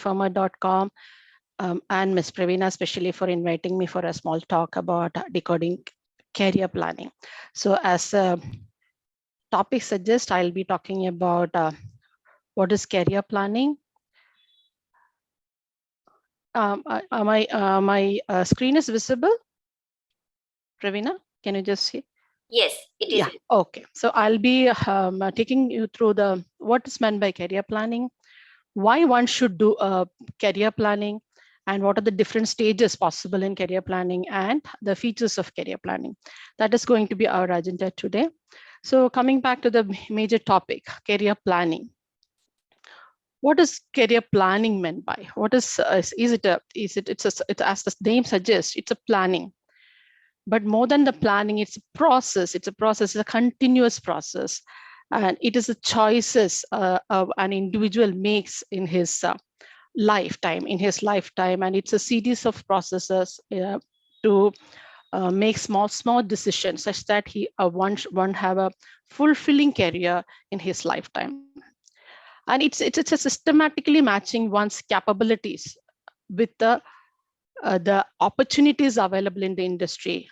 Firma.com and Ms. Pravina, especially for inviting me for a small talk about decoding career planning. So as a topic suggests, I'll be talking about what is career planning. My screen is visible? Pravina, can you just see? Yes, it is. Yeah, okay. So I'll be taking you through what is meant by career planning, why one should do career planning, and what are the different stages possible in career planning and the features of career planning. That is going to be our agenda today. So coming back to the major topic, career planning. What is career planning meant by? What is it as the name suggests, it's a planning. But more than the planning, it's a process. It's a continuous process. And it is the choices an individual makes in his lifetime. And it's a series of processes to make small decisions such that one have a fulfilling career in his lifetime. And it's a systematically matching one's capabilities with the opportunities available in the industry,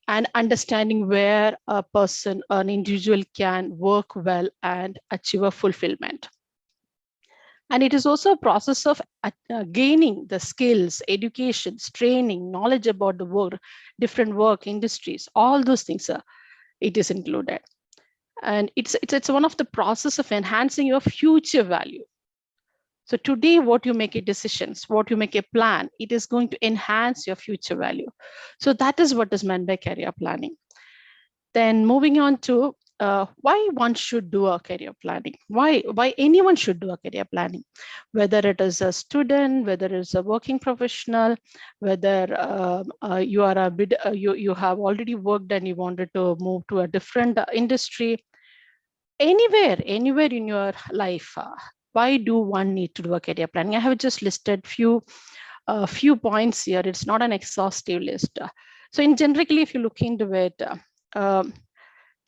and understanding where an individual can work well and achieve a fulfillment. And it is also a process of gaining the skills, educations, training, knowledge about the work, different work industries, all those things it is included. And it's one of the process of enhancing your future value. So today, what you make a decisions, what you make a plan, it is going to enhance your future value. So that is what is meant by career planning. Then moving on to why one should do a career planning, why anyone should do a career planning, whether it is a student, whether it's a working professional, whether you are a bit, you have already worked and you wanted to move to a different industry, anywhere in your life. Why do one need to do a career planning? I have just listed few points here. It's not an exhaustive list. So in generally, if you look into it,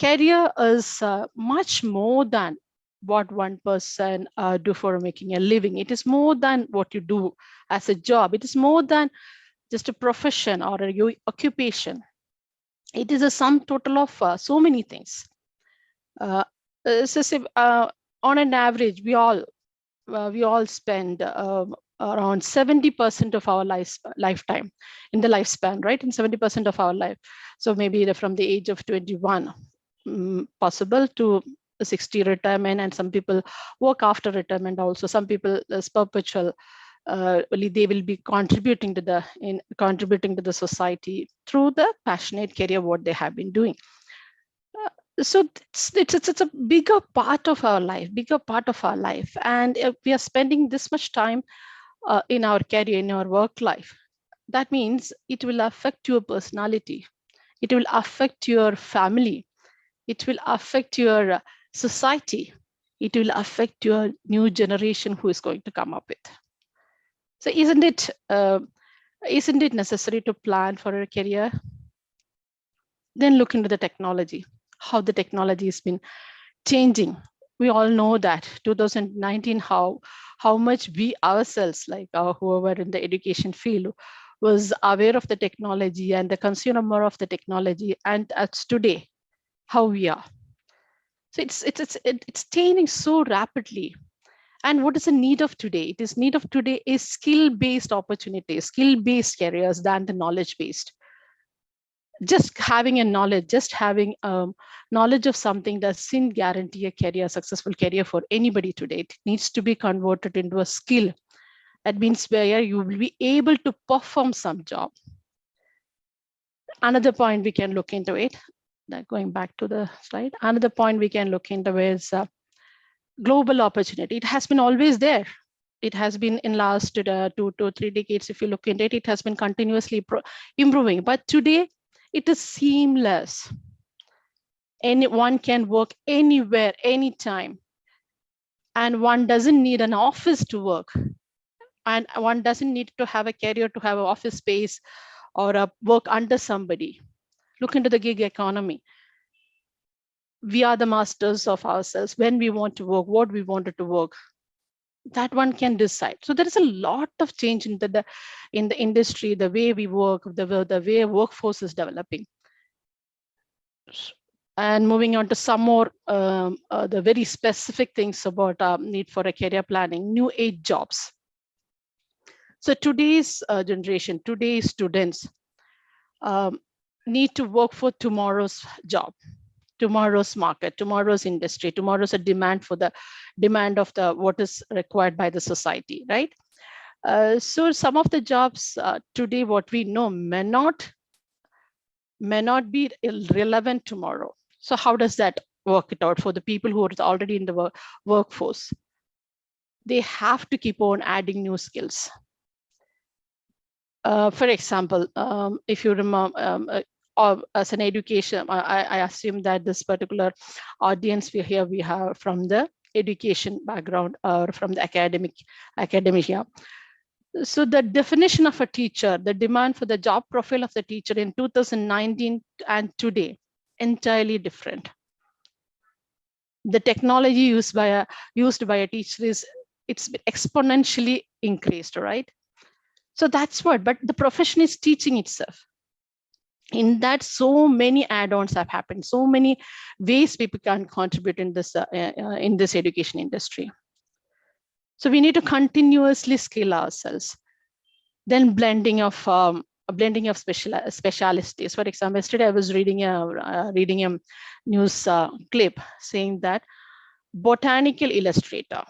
career is much more than what one person do for making a living. It is more than what you do as a job. It is more than just a profession or a occupation. It is a sum total of so many things. On an average, we all spend around 70% of our lifetime in the lifespan, right? In 70% of our life. So maybe from the age of 21 possible to 60 retirement, and some people work after retirement also. Some people as perpetual, they will be contributing to the society through the passionate career what they have been doing. So it's a bigger part of our life, and if we are spending this much time in our career, in our work life, that means it will affect your personality, it will affect your family, it will affect your society, it will affect your new generation who is going to come up with. So isn't it necessary to plan for a career? Then look into the technology, how the technology has been changing. We all know that 2019, how much we ourselves, like whoever in the education field, was aware of the technology and the consumer of the technology, and as today, how we are. So it's changing so rapidly. And what is the need of today? It is need of today is skill-based opportunities, skill-based careers than the knowledge-based. Just having a knowledge, knowledge of something doesn't guarantee a successful career for anybody today. It needs to be converted into a skill. That means where you will be able to perform some job. Another point we can look into it, going back to the slide, another point we can look into is global opportunity. It has been always there. It has been in last 2 to 3 decades. If you look into it, it has been continuously improving. But today, it is seamless. Anyone can work anywhere, anytime. And one doesn't need an office to work. And one doesn't need to have a career to have an office space or a work under somebody. Look into the gig economy. We are the masters of ourselves when we want to work, what we wanted to work. that one can decide. So there is a lot of change in the industry, the way we work, the way workforce is developing. And moving on to some more the very specific things about need for a career planning, new age jobs. So today's generation, today's students need to work for tomorrow's job, tomorrow's market, tomorrow's industry, tomorrow's a demand for the demand of the what is required by the society, right? So some of the jobs today, what we know may not be relevant tomorrow. So how does that work it out for the people who are already in the workforce? They have to keep on adding new skills. For example, if you remember, as an education, I assume that this particular audience we have from the education background or from the academia. So the definition of a teacher, the demand for the job profile of the teacher in 2019 and today, entirely different. The technology used by a teacher it's exponentially increased, right? So that's what, but the profession is teaching itself. In that, so many add-ons have happened, so many ways people can contribute in this education industry. So we need to continuously skill ourselves. Then blending of specialities. For example, yesterday I was reading a news clip saying that botanical illustrator,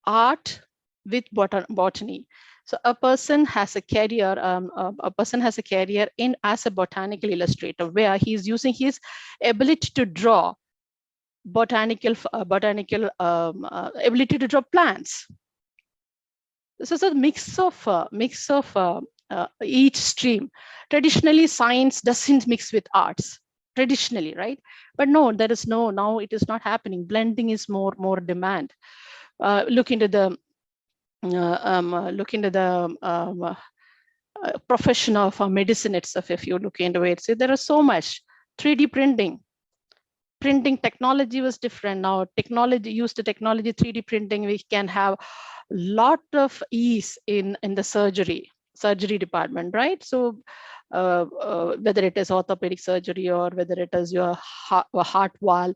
art with botany. So a person has a career. In as a botanical illustrator, where he's using his ability to draw botanical ability to draw plants. This is a mix of each stream. Traditionally, science doesn't mix with arts. Traditionally, right? But no, there is no. Now it is not happening. Blending is more demand. Look into the profession of medicine itself. If you look into it, see there is so much 3D printing. Printing technology was different. Now used to technology 3D printing, we can have a lot of ease in the surgery department, right? So whether it is orthopedic surgery or whether it is your heart valve,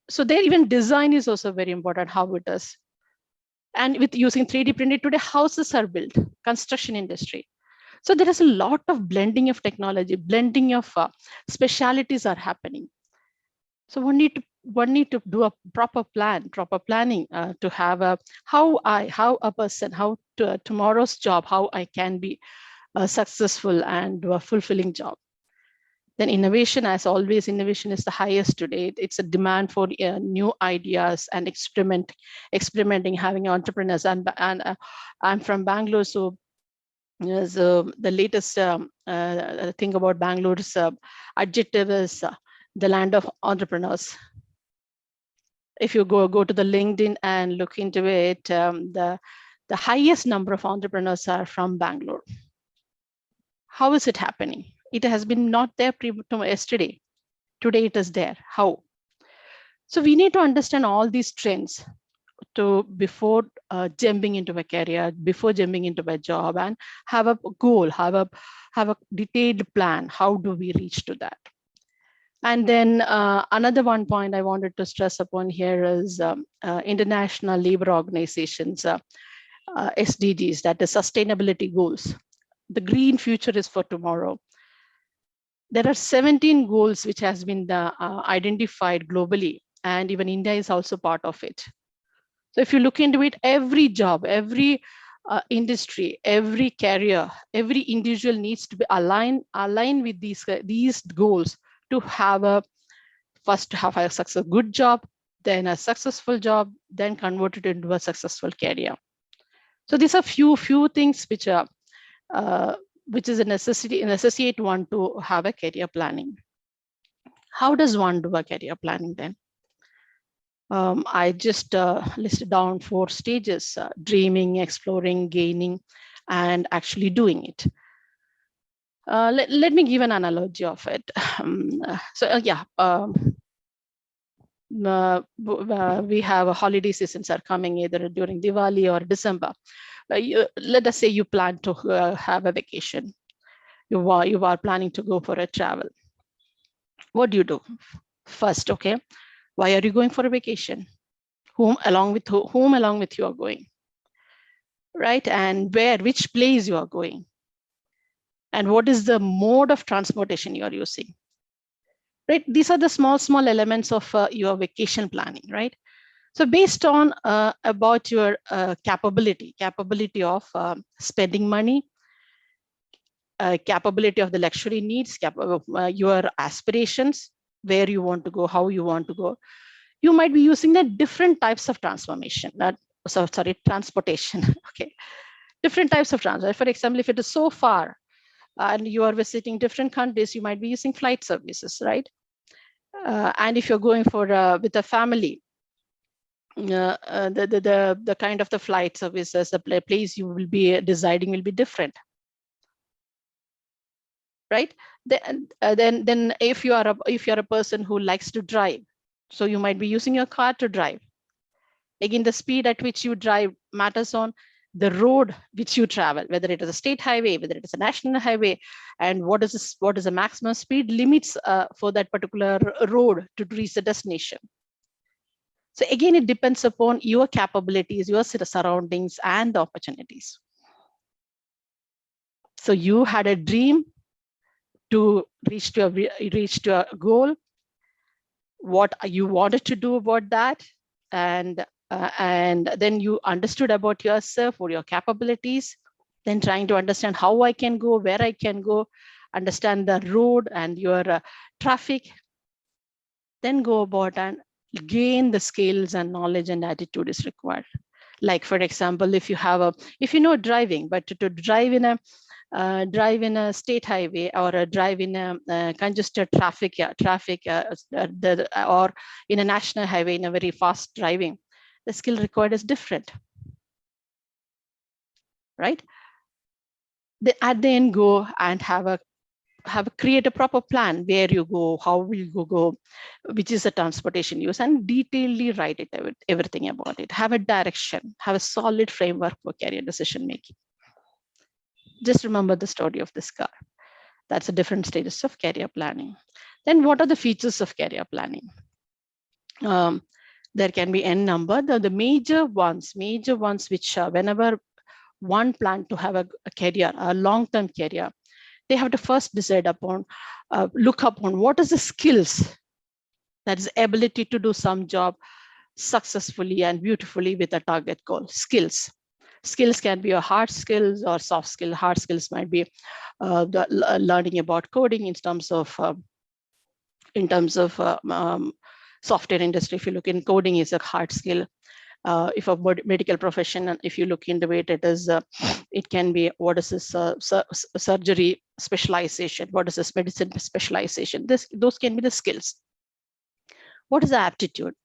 so there even design is also very important, how it is. And with using 3D printed today, houses are built, construction industry. So there is a lot of blending of technology, blending of specialities are happening. So one need to do a proper planning to have tomorrow's job, how I can be successful and do a fulfilling job. Then innovation, as always, innovation is the highest today. It's a demand for new ideas and experimenting, having entrepreneurs. And I'm from Bangalore, so the latest thing about Bangalore's adjective is the land of entrepreneurs. If you go to the LinkedIn and look into it, the highest number of entrepreneurs are from Bangalore. How is it happening? It has been not there yesterday. Today it is there. How? So we need to understand all these trends before jumping into a career, before jumping into a job, and have a goal, have a detailed plan. How do we reach to that? And then another one point I wanted to stress upon here is International Labour Organizations, SDGs, that is sustainability goals. The green future is for tomorrow. There are 17 goals which has been identified globally, and even India is also part of it. So if you look into it, every job, every industry, every career, every individual needs to be aligned with these goals to have a good job, then a successful job, then convert it into a successful career. So these are few things which is a necessity one to have a career planning. How does one do a career planning then? I just listed down 4 stages: dreaming, exploring, gaining, and actually doing it. Let me give an analogy of it. we have a holiday seasons are coming either during Diwali or December. Let us say you plan to have a vacation. You are planning to go for a travel. What do you do? First, okay, why are you going for a vacation? Whom along with you are going, right? And which place you are going, and what is the mode of transportation you are using, right? These are the small elements of your vacation planning, right? So based on about your capability of spending money, capability of the luxury needs, your aspirations, where you want to go, how you want to go, you might be using the different types of transportation. Okay, different types of transport. For example, if it is so far and you are visiting different countries, you might be using flight services, right? And if you're going for with a family, the kind of the flight services, the place you will be deciding will be different, right? Then if you are a person who likes to drive, so you might be using your car to drive. Again, the speed at which you drive matters on the road which you travel, whether it is a state highway, whether it is a national highway, and what is the maximum speed limits for that particular road to reach the destination. So again, it depends upon your capabilities, your surroundings, and the opportunities. So you had a dream to reach to a goal, what you wanted to do about that, and then you understood about yourself or your capabilities, then trying to understand how I can go, where I can go, understand the road and your traffic, then go about and gain the skills and knowledge and attitude is required. Like, for example, if you know driving, but to drive in a state highway or drive in a congested traffic, or in a national highway in a very fast driving, the skill required is different, right? At the end, go and create a proper plan, where you go, how will you go, which is the transportation use, and detailedly write it, everything about it. Have a direction, have a solid framework for career decision making. Just remember the story of this car. That's a different stages of career planning. Then what are the features of career planning? There can be n number. The major ones which whenever one plan to have a career, a long-term career, they have to first decide upon, look upon what is the skills, that is ability to do some job successfully and beautifully with a target goal. Skills can be a hard skills or soft skill. Hard skills might be learning about coding in terms of software industry. If you look in, coding is a hard skill. If a medical profession, if you look into it, it can be, what is this surgery specialization? What is this medicine specialization? Those can be the skills. What is the aptitude?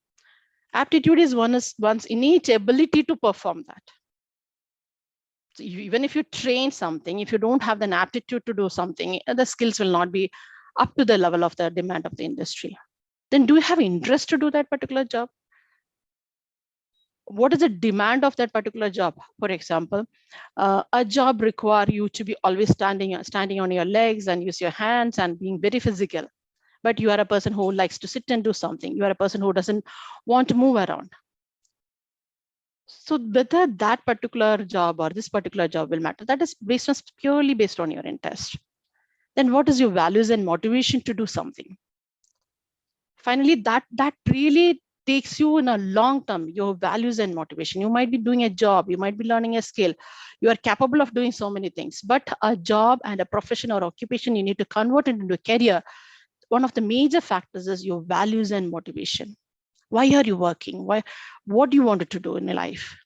Aptitude is one's innate ability to perform that. So even if you train something, if you don't have an aptitude to do something, the skills will not be up to the level of the demand of the industry. Then do you have interest to do that particular job? What is the demand of that particular job? For example, a job requires you to be always standing on your legs and use your hands and being very physical. But you are a person who likes to sit and do something. You are a person who doesn't want to move around. So whether that particular job or this particular job will matter, that is purely based on your interest. Then what is your values and motivation to do something? Finally, that really takes you in a long term, your values and motivation. You might be doing a job, you might be learning a skill, you are capable of doing so many things, but a job and a profession or occupation, you need to convert it into a career. One of the major factors is your values and motivation. Why are you working? What do you want to do in your life?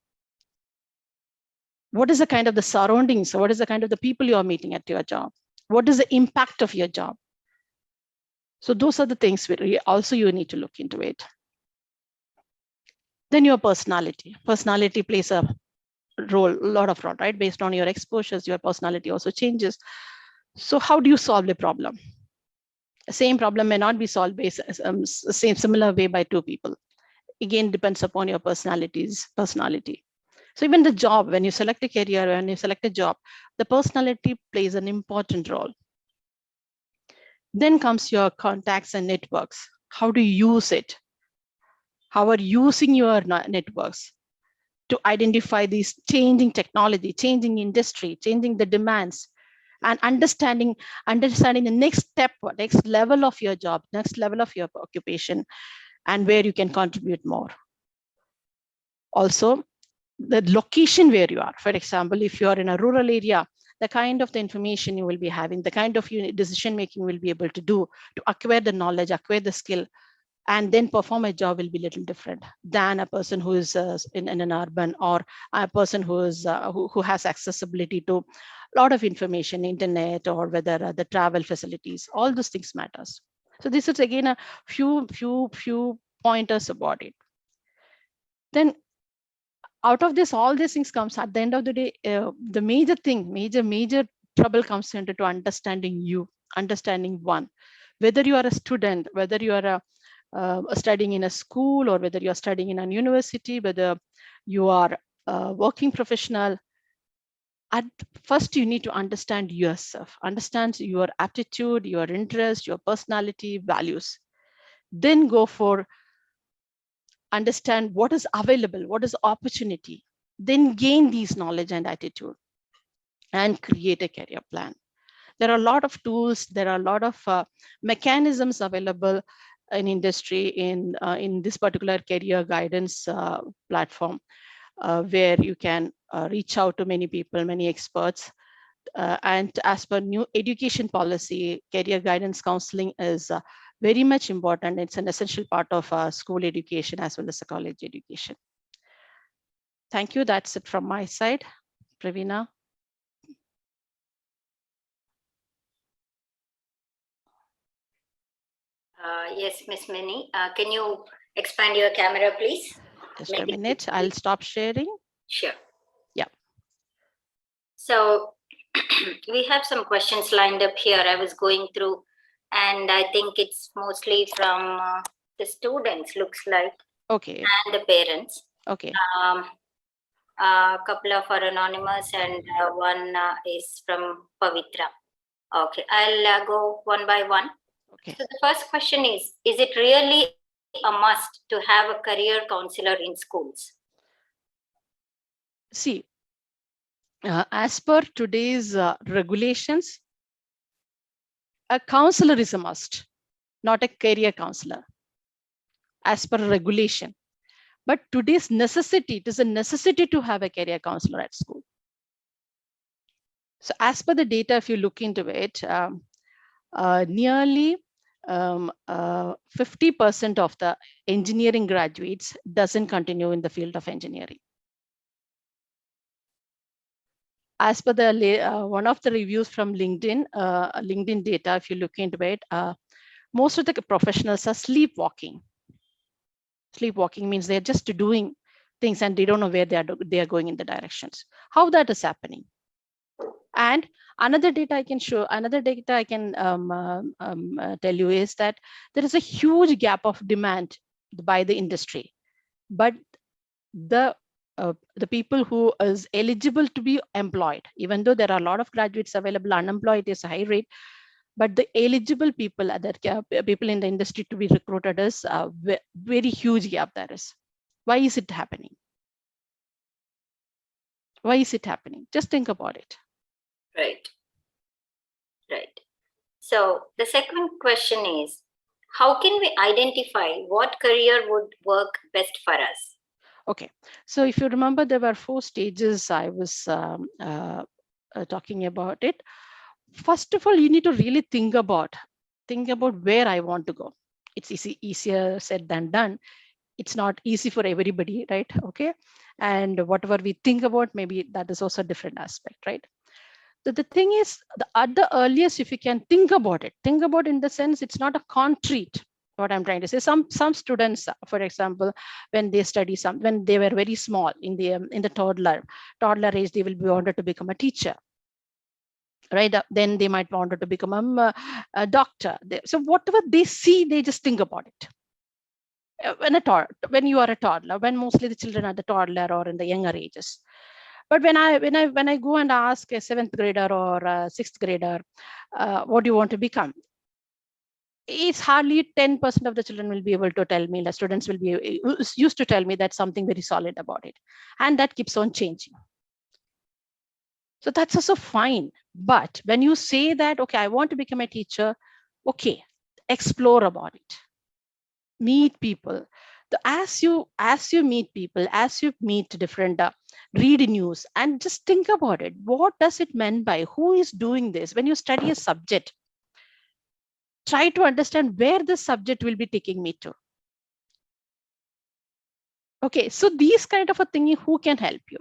What is the kind of the surroundings? What is the kind of the people you are meeting at your job? What is the impact of your job? So those are the things also you need to look into it. Then your personality. Personality plays a lot of role, right? Based on your exposures, your personality also changes. So how do you solve the problem? Same problem may not be solved by similar way by two people. Again, depends upon your personality. So even the job, when you select a career, when you select a job, the personality plays an important role. Then comes your contacts and networks. How do you use it? How are you using your networks to identify these changing technology, changing industry, changing the demands, and understanding the next step, next level of your job, next level of your occupation, and where you can contribute more. Also, the location where you are. For example, if you are in a rural area, the kind of the information you will be having, the kind of decision making you will be able to do to acquire the knowledge, acquire the skill, and then perform a job will be a little different than a person who is in an urban, or a person who is who has accessibility to a lot of information, internet, or whether the travel facilities. All those things matters. So this is again a few pointers about it. Then out of this, all these things comes at the end of the day, the major thing, major trouble comes into to understanding you, understanding one, whether you are a student, whether you are studying in a school, or whether you are studying in a university, whether you are a working professional. At first, you need to understand yourself, understand your aptitude, your interest, your personality, values. Then go for understand what is available, what is opportunity, then gain these knowledge and attitude and create a career plan. There are a lot of tools, there are a lot of mechanisms available in industry in this particular career guidance platform, where you can reach out to many people, many experts. And as per new education policy, career guidance counseling is very much important. It's an essential part of school education as well as college education. Thank you. That's it from my side. Pravina. Yes, Ms. Mini. Can you expand your camera, please? Just a minute. I'll stop sharing. Sure. Yeah. So we have some questions lined up here. I was going through, and I think it's mostly from the students, looks like. Okay. And the parents. Okay. A couple of are anonymous, and one is from Pavitra. Okay, I'll go one by one. Okay. So the first question is it really a must to have a career counselor in schools? See, as per today's regulations, a counselor is a must, not a career counselor, as per regulation. But today's necessity, it is a necessity to have a career counselor at school. So as per the data, if you look into it, nearly 50% of the engineering graduates doesn't continue in the field of engineering. As per the one of the reviews from LinkedIn data, if you look into it, most of the professionals are sleepwalking. Sleepwalking means they're just doing things and they don't know where they are going in the directions. How that is happening? And another data I can tell you is that there is a huge gap of demand by the industry, but the people who is eligible to be employed, even though there are a lot of graduates available, unemployed is a high rate, but the eligible people, people in the industry to be recruited is a very huge gap there is. Why is it happening? Why is it happening? Just think about it. Right. So the second question is, how can we identify what career would work best for us? Okay, so if you remember, there were 4 stages I was talking about it. First of all, you need to really think about where I want to go. It's easier said than done. It's not easy for everybody, right? Okay, and whatever we think about, maybe that is also a different aspect, right? The thing is, at the earliest, if you can think about in the sense, it's not a concrete. What I'm trying to say, some students, for example, when they study when they were very small in the toddler age, they will be wanted to become a teacher. right? Then they might want to become a doctor. So whatever they see, they just think about it. When you are a toddler, when mostly the children are the toddler or in the younger ages. But when I go and ask a seventh grader or a sixth grader, what do you want to become? It's hardly 10% of the children will be able to tell me. The students will be used to tell me that something very solid about it, and that keeps on changing. So that's also fine. But when you say that, okay, I want to become a teacher, okay, explore about it. Meet people. As you meet people, as you meet different, read news, and just think about it. What does it mean by who is doing this? When you study a subject, try to understand where this subject will be taking me to. Okay, so these kind of a thing, who can help you?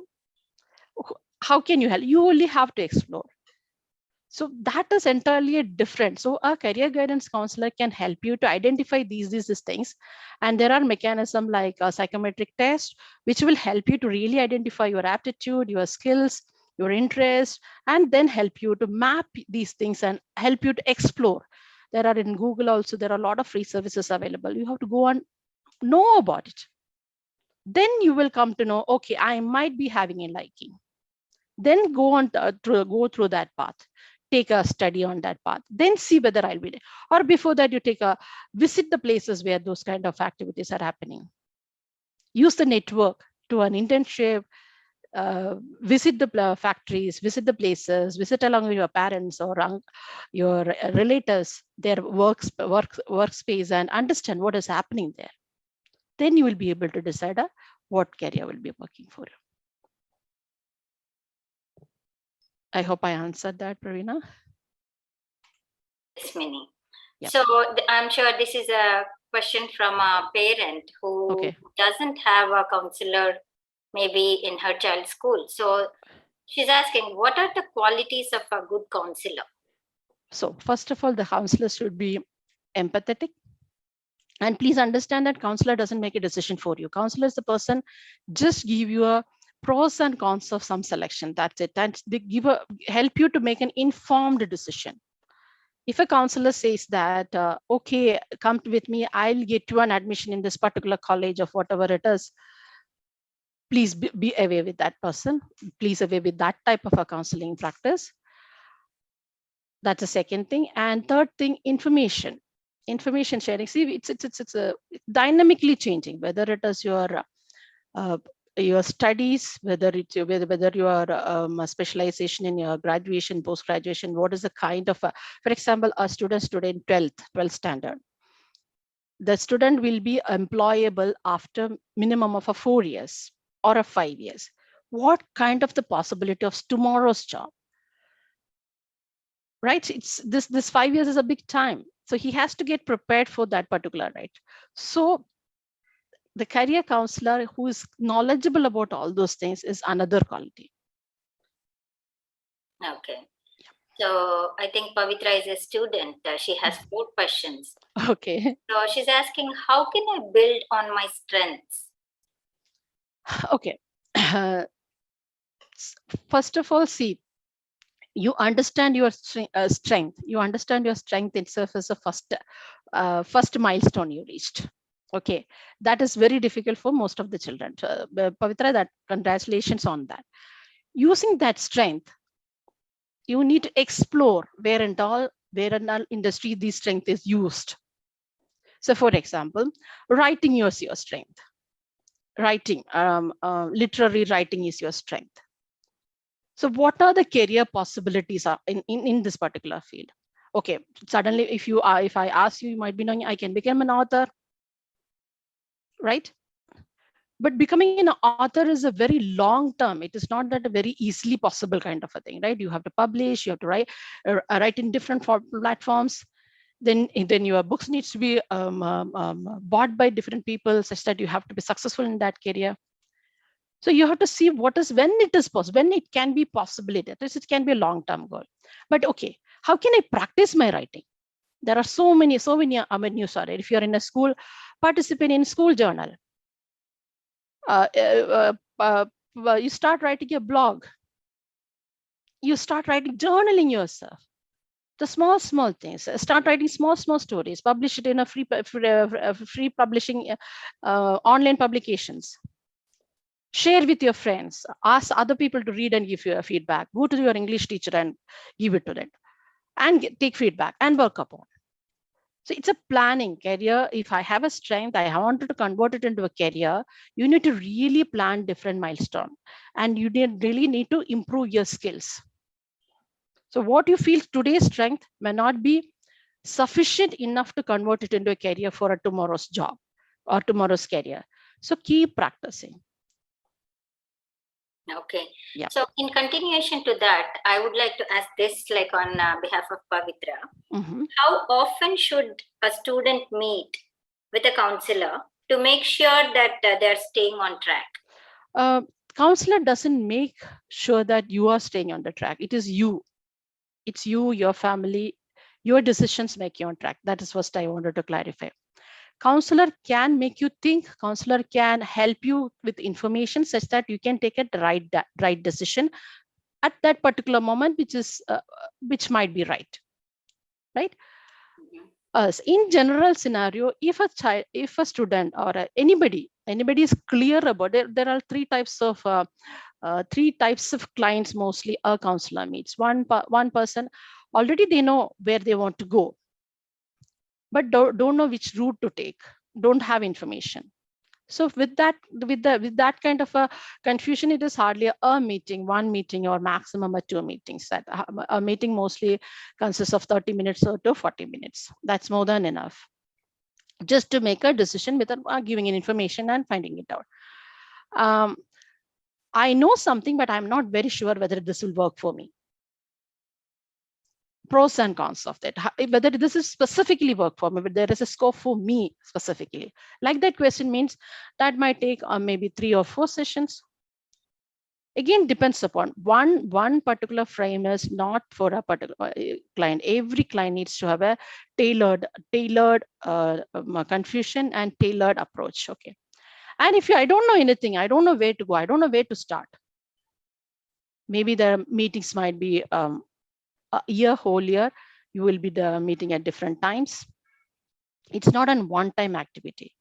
How can you help? You only have to explore. So that is entirely different. So a career guidance counselor can help you to identify these things. And there are mechanisms like a psychometric test, which will help you to really identify your aptitude, your skills, your interest, and then help you to map these things and help you to explore. There are in Google also, there are a lot of free services available. You have to go and know about it. Then you will come to know, okay, I might be having a liking. Then go on go through that path, take a study on that path, then see whether I'll be there. Or before that, you take a visit the places where those kind of activities are happening. Use the network to an internship, visit the factories, visit the places, visit along with your parents or your relatives, their workspace, and understand what is happening there. Then you will be able to decide what career will be working for you. I hope I answered that, Pravina. Yes, Minnie. Yep. So I'm sure this is a question from a parent who doesn't have a counselor maybe in her child's school. So she's asking, what are the qualities of a good counselor? So first of all, the counselor should be empathetic. And please understand that counselor doesn't make a decision for you. Counselor is the person just give you a pros and cons of some selection. That's it. And they help you to make an informed decision. If a counselor says that, okay, come with me, I'll get you an admission in this particular college of whatever it is, please be away with that person. Please away with that type of a counseling practice. That's the second thing. And third thing, information sharing. See, it's a dynamically changing, whether it is your studies, whether your specialization in your graduation, post-graduation, what is the kind of, for example, a student in 12th standard. The student will be employable after minimum of 4 years or 5 years. What kind of the possibility of tomorrow's job? Right? It's this 5 years is a big time. So he has to get prepared for that particular, right? So the career counselor who is knowledgeable about all those things is another quality. Okay. So I think Pavitra is a student. She has 4 questions. Okay. So she's asking, how can I build on my strengths? Okay. First of all, see, you understand your strength. You understand your strength itself as a first milestone you reached. Okay, that is very difficult for most of the children. Pavitra, that congratulations on that. Using that strength, you need to explore where in all industry this strength is used. So, for example, writing is your strength. Writing, literary writing is your strength. So what are the career possibilities in this particular field? Okay, suddenly if I ask you, you might be knowing I can become an author, right? But becoming an author is a very long term. It is not that a very easily possible kind of a thing, right? You have to publish, you have to write in different platforms. Then your books needs to be bought by different people, such that you have to be successful in that career. So you have to see when it is possible, when it can be possible. It can be a long-term goal. But okay, how can I practice my writing? There are so many avenues. If you're in a school, participate in school journal. You start writing a blog. You start writing, journaling yourself. The small things. Start writing small stories. Publish it in a free publishing online publications. Share with your friends. Ask other people to read and give you a feedback. Go to your English teacher and give it to them, and take feedback and work upon. So it's a planning career. If I have a strength, I wanted to convert it into a career, you need to really plan different milestones, and you really need to improve your skills. So what you feel today's strength may not be sufficient enough to convert it into a career for a tomorrow's job or tomorrow's career. So keep practicing. Okay. Yeah. So in continuation to that, I would like to ask this, like on behalf of Pavitra. Mm-hmm. How often should a student meet with a counselor to make sure that they're staying on track? Counselor doesn't make sure that you are staying on the track. It is you. It's you, your family, your decisions make you on track. That is what I wanted to clarify. Counselor can make you think. Counselor can help you with information such that you can take a right decision at that particular moment, which might be right. In general scenario, if a student or anybody is clear about it, there are three types of clients mostly a counselor meets. One person already they know where they want to go, but don't know which route to take, don't have information. So with that kind of a confusion, it is hardly one meeting or maximum of 2 meetings. That a meeting mostly consists of 30 minutes or to 40 minutes. That's more than enough just to make a decision without giving in information and finding it out. I know something, but I'm not very sure whether this will work for me. Pros and cons of that, whether this is specifically work for me, but there is a scope for me specifically. Like that question means that might take maybe 3 or 4 sessions. Again, depends upon one particular frame is not for a particular client. Every client needs to have a tailored confusion and tailored approach. Okay. And if I don't know anything, I don't know where to go, I don't know where to start. Maybe the meetings might be whole year, you will be the meeting at different times. It's not an one-time activity.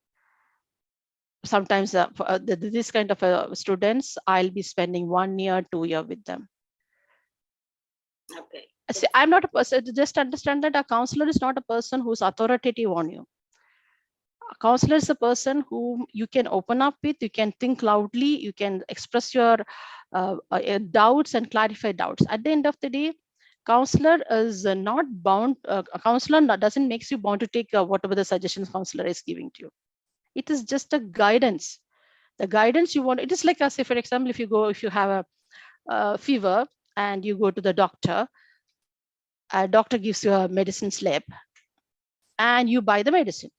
Sometimes this kind of students, I'll be spending 1 year, 2 years with them. Okay. See, I'm not a person, just understand that a counselor is not a person who's authoritative on you. A counselor is a person whom you can open up with, you can think loudly, you can express your doubts and clarify doubts. At the end of the day, counselor is not bound, a counselor doesn't make you bound to take whatever the suggestions counselor is giving to you. It is just a guidance. The guidance you want, it is like, say, for example, if you have a fever and you go to the doctor, a doctor gives you a medicine slip and you buy the medicine.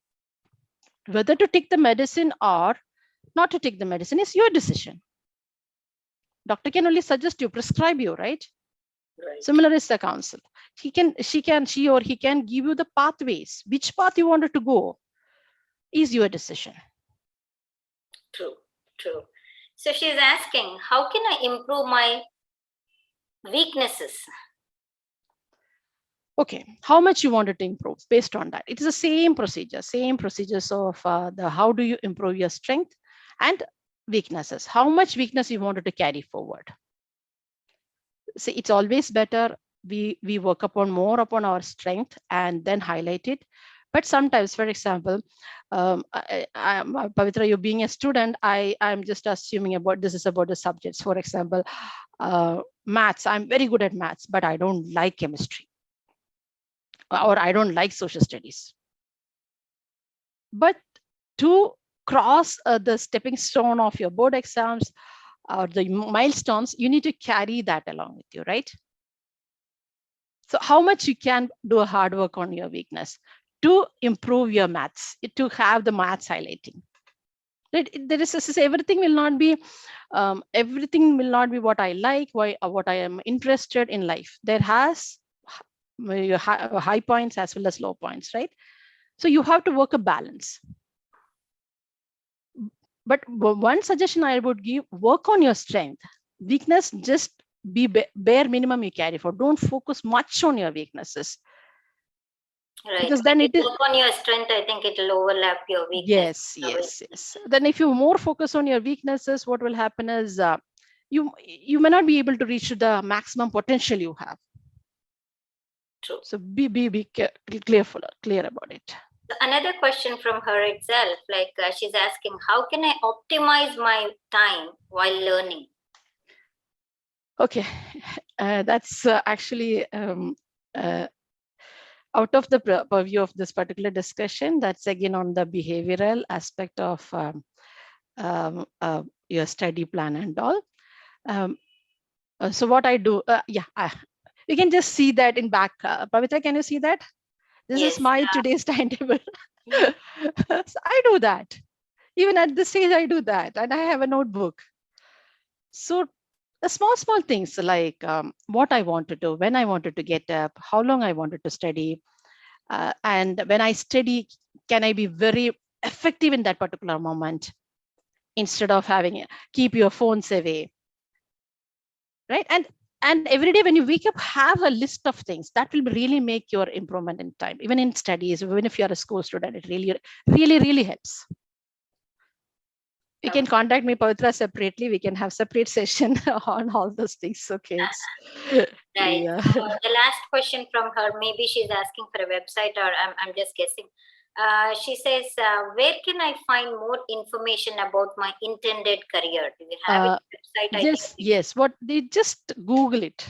Whether to take the medicine or not to take the medicine is your decision. Doctor can only suggest you, prescribe you, right? Right. Similar is the counsel. She or he can give you the pathways. Which path you wanted to go is your decision. True. So she's asking, how can I improve my weaknesses? Okay, how much you wanted to improve based on that. It is the same procedures of how do you improve your strength and weaknesses. How much weakness you wanted to carry forward. See, it's always better we work more upon our strength and then highlight it. But sometimes, for example, Pavitra, you being a student, I'm just assuming this is about the subjects. For example, maths, I'm very good at maths, but I don't like chemistry. Or I don't like social studies. But to cross the stepping stone of your board exams or the milestones, you need to carry that along with you, right? So how much you can do a hard work on your weakness to improve your maths, to have the maths highlighting. There is everything will not be what I like, what I am interested in life. There has high points as well as low points, right? So you have to work a balance. But one suggestion I would give, work on your strength. Weakness, just bare minimum you carry for. Don't focus much on your weaknesses. Right. Because then it is work on your strength, I think it will overlap your weakness. Yes. Then if you more focus on your weaknesses, what will happen is you may not be able to reach the maximum potential you have. True. So be clear about it. Another question from her itself, like she's asking, how can I optimize my time while learning? Okay, that's actually out of the purview of this particular discussion. That's again on the behavioral aspect of your study plan and all. So what I do, you can just see that in back. Pavitra, can you see that? This is my today's timetable. So I do that. Even at this stage, I do that. And I have a notebook. So the small things like what I want to do, when I wanted to get up, how long I wanted to study. And when I study, can I be very effective in that particular moment instead of having keep your phones away, right? And every day when you wake up, have a list of things that will really make your improvement in time. Even in studies, even if you're a school student, it really helps. You can contact me, Pavitra, separately. We can have separate session on all those things. Okay. Right. Yeah. The last question from her, maybe she's asking for a website, or I'm just guessing. She says, where can I find more information about my intended career? Do you have a website? Yes. Just Google it.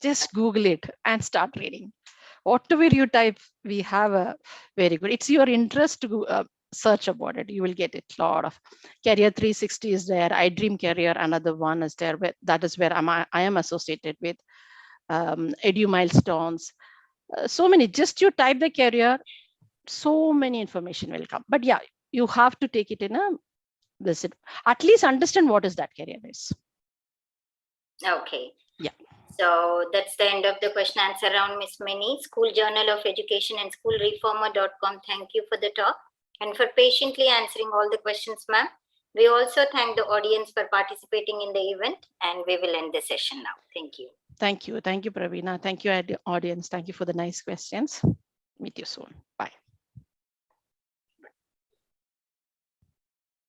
Just Google it and start reading. Whatever you type, we have a very good. It's your interest to search about it. You will get it. Lot of Career 360 is there. I Dream Career, another one is there. That is where I am associated with. Edu Milestones. So many. Just you type the career, so many information will come. But yeah, you have to take it in a visit. At least understand what is that career is. Okay. Yeah. So that's the end of the question answer round, Miss Mini. School Journal of Education and schoolreformer.com. Thank you for the talk and for patiently answering all the questions, ma'am. We also thank the audience for participating in the event, and we will end the session now. Thank you. Thank you, Praveena. Thank you, audience. Thank you for the nice questions. Meet you soon. Bye.